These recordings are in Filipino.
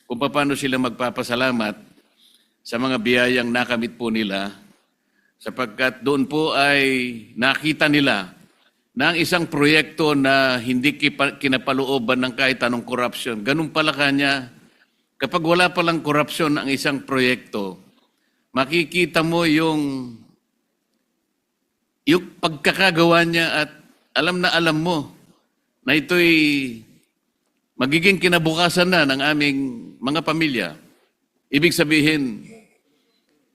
kung paano sila magpapasalamat sa mga biyayang nakamit po nila, sapagkat doon po ay nakita nila na ang isang proyekto na hindi kinapalooban ng kahit anong korupsyon, ganun pala kanya, kapag wala palang korupsyon ang isang proyekto, makikita mo yung pagkakagawa niya at alam na alam mo na ito'y magiging kinabukasan na ng aming mga pamilya. Ibig sabihin,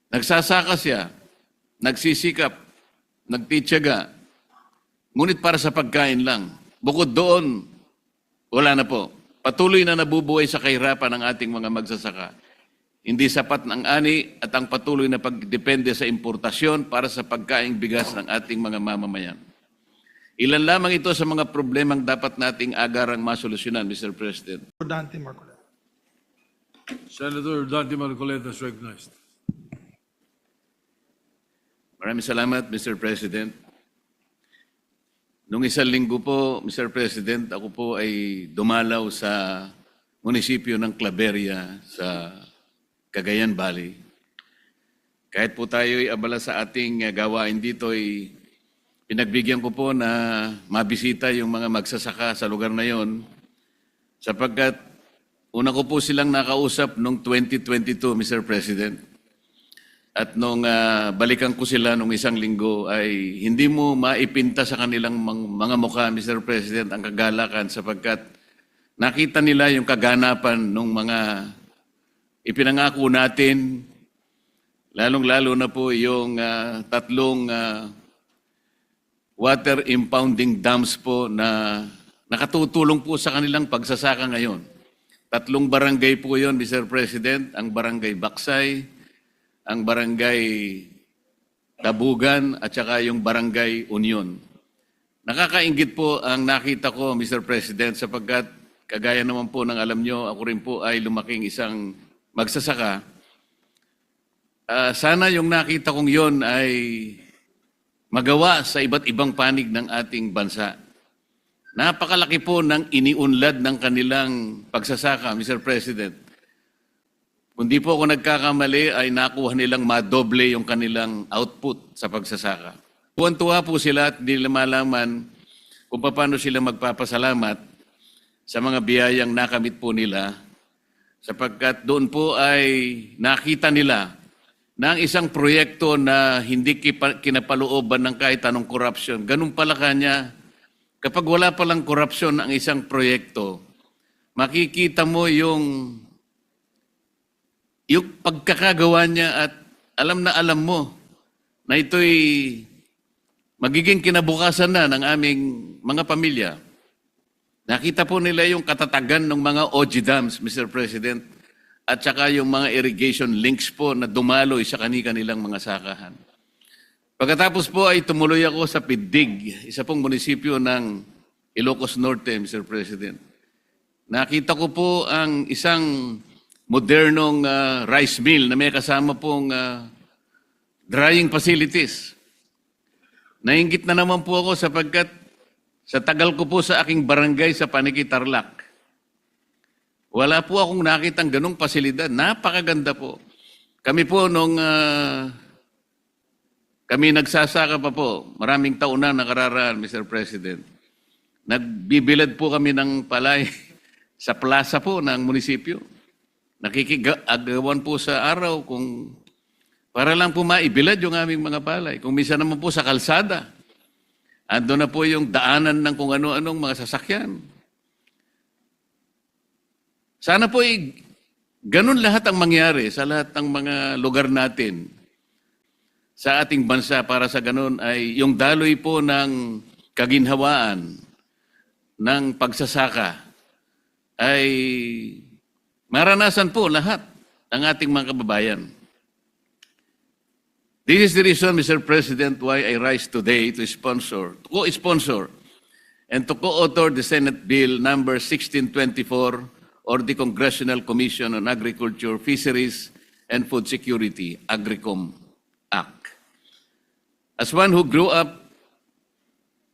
nagsasaka siya, nagsisikap, nagtityaga, ngunit para sa pagkain lang. Bukod doon, wala na po. Patuloy na nabubuhay sa kahirapan ng ating mga magsasaka. Hindi sapat ang ani at ang patuloy na pagdepende sa importasyon para sa pagkaing bigas ng ating mga mamamayan. Ilan lamang ito sa mga problemang dapat nating agarang masolusyonan, Mr. President. Dante Marcoleta. Senator Dante Marcoleta is recognized. Maraming salamat, Mr. President. Noong isang linggo po, Mr. President, ako po ay dumalaw sa munisipyo ng Claveria sa Cagayan Valley. Kahit po tayo ay abala sa ating gawain dito, ay pinagbigyan ko po na mabisita yung mga magsasaka sa lugar na yon, sapagkat una ko po silang nakausap noong 2022, Mr. President. At nung balikan ko sila nung isang linggo ay hindi mo maipinta sa kanilang mga mukha, Mr. President, ang kagalakan sapagkat nakita nila yung kaganapan ng mga ipinangako natin, lalong-lalo na po yung tatlong water impounding dams po na nakatutulong po sa kanilang pagsasaka ngayon. Tatlong barangay po yon, Mr. President, ang barangay Baksay, ang barangay Tabugan at saka yung barangay Union. Nakakaingit po ang nakita ko, Mr. President, sapagkat kagaya naman po ng alam nyo, ako rin po ay lumaking isang magsasaka. Sana yung nakita kong yon ay magawa sa iba't ibang panig ng ating bansa. Napakalaki po ng iniunlad ng kanilang pagsasaka, Mr. President. Kung di po ako nagkakamali, ay nakuha nilang madoble yung kanilang output sa pagsasaka. Tuwan-tuwa po sila at hindi nila malaman kung paano sila magpapasalamat sa mga biyayang nakamit po nila, sapagkat doon po ay nakita nila na ang isang proyekto na hindi kinapalooban ng kahit anong korupsyon, ganun pala kanya, kapag wala palang korupsyon ang isang proyekto, makikita mo yung pagkakagawa niya at alam na alam mo na ito'y magiging kinabukasan na ng aming mga pamilya. Nakita po nila yung katatagan ng mga OG dams, Mr. President, at saka yung mga irrigation links po na dumaloy sa kanilang mga sakahan. Pagkatapos po ay tumuloy ako sa Pidig, isa pong munisipyo ng Ilocos Norte, Mr. President. Nakita ko po ang isang modernong rice mill na may kasama pong drying facilities. Nainggit na naman po ako sapagkat sa tagal ko po sa aking barangay sa Paniki, Tarlac, wala po akong nakitang ganong pasilidad. Napakaganda po. Kami po nung kami nagsasaka pa po, maraming taon na nakararaan, Mr. President. Nagbibilad po kami ng palay sa plaza po ng munisipyo. Nakikigagawan po sa araw kung para lang po maibilad yung aming mga palay. Kung minsan naman po sa kalsada, ando na po yung daanan ng kung ano-anong mga sasakyan. Sana po ganun lahat ang mangyari sa lahat ng mga lugar natin sa ating bansa para sa ganun ay yung daloy po ng kaginhawaan ng pagsasaka ay maranasan po lahat ng ating mga kababayan. This is the reason, Mr. President, why I rise today to co-sponsor and to co-author the Senate Bill number 1624 or the Congressional Commission on Agriculture, Fisheries, and Food Security, AGRICOM Act. As one who grew up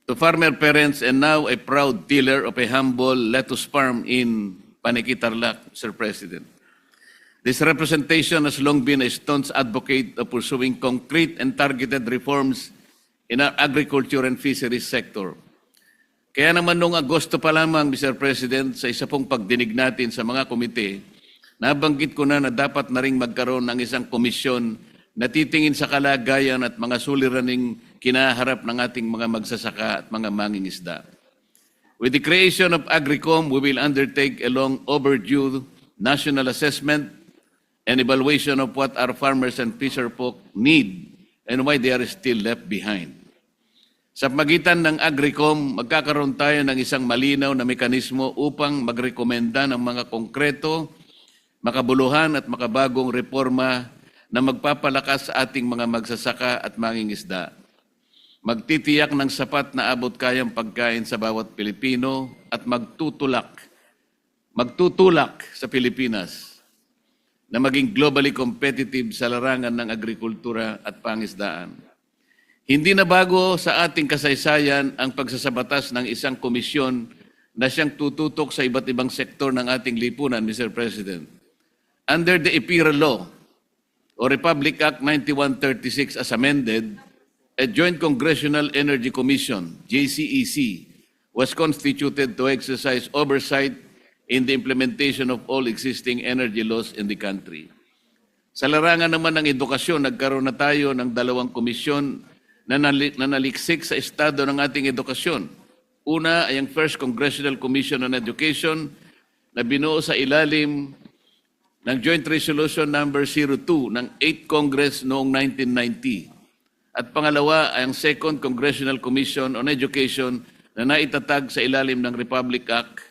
to farmer parents and now a proud tiller of a humble lettuce farm in Paniki, Tarlac, Mr. President. This representation has long been a staunch advocate of pursuing concrete and targeted reforms in our agriculture and fisheries sector. Kaya naman noong Agosto pa lamang, Mr. President, sa isa pong pagdinig natin sa mga komite, nabanggit ko na dapat na ring magkaroon ng isang komisyon na titingin sa kalagayan at mga suliraning kinaharap ng ating mga magsasaka at mga mangingisda. With the creation of AgriCom, we will undertake a long overdue national assessment and evaluation of what our farmers and fisherfolk need and why they are still left behind. Sa pagitan ng AgriCom, magkakaroon tayo ng isang malinaw na mekanismo upang magrekomenda ng mga konkreto, makabuluhan at makabagong reforma na magpapalakas sa ating mga magsasaka at mangingisda. Magtitiyak ng sapat na abot kayang pagkain sa bawat Pilipino at magtutulak sa Pilipinas na maging globally competitive sa larangan ng agrikultura at pangisdaan. Hindi na bago sa ating kasaysayan ang pagsasabatas ng isang komisyon na siyang tututok sa iba't ibang sektor ng ating lipunan, Mr. President. Under the EPIRA Law o Republic Act 9136 as amended, a Joint Congressional Energy Commission, JCEC, was constituted to exercise oversight in the implementation of all existing energy laws in the country. Sa larangan naman ng edukasyon, nagkaroon na tayo ng dalawang komisyon na naliksik sa estado ng ating edukasyon. Una ay ang First Congressional Commission on Education na binuo sa ilalim ng Joint Resolution Number 02 ng 8th Congress noong 1990. At pangalawa ay ang Second Congressional Commission on Education na naitatag sa ilalim ng Republic Act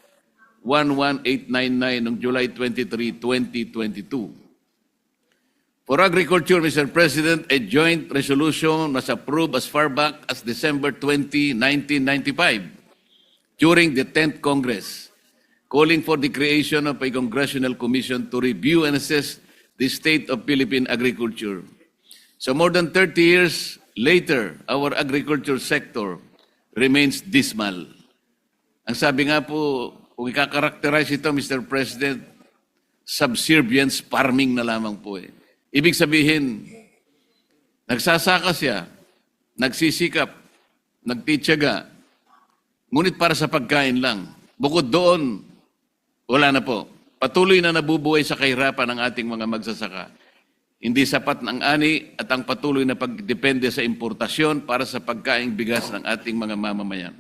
11899 noong July 23, 2022. For agriculture, Mr. President, a joint resolution was approved as far back as December 20, 1995 during the 10th Congress, calling for the creation of a congressional commission to review and assess the state of Philippine agriculture. So more than 30 years later, our agriculture sector remains dismal. Ang sabi nga po, kung i-characterize ito, Mr. President, subservience farming na lamang po eh. Ibig sabihin, nagsasaka siya, nagsisikap, nagtityaga, ngunit para sa pagkain lang. Bukod doon, wala na po. Patuloy na nabubuhay sa kahirapan ng ating mga magsasaka. Hindi sapat ang ani at ang patuloy na pagdepende sa importasyon para sa pagkaing bigas ng ating mga mamamayan.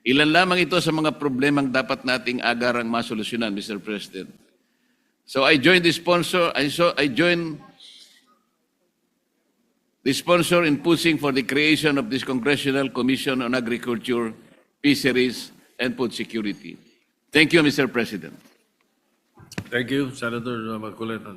Ilan lamang ito sa mga problemang dapat nating agarang masolusyonan, Mr. President. So I join the sponsor in pushing for the creation of this Congressional Commission on Agriculture, Fisheries, and Food Security. Thank you, Mr. President. Thank you, Senator Marcoleta.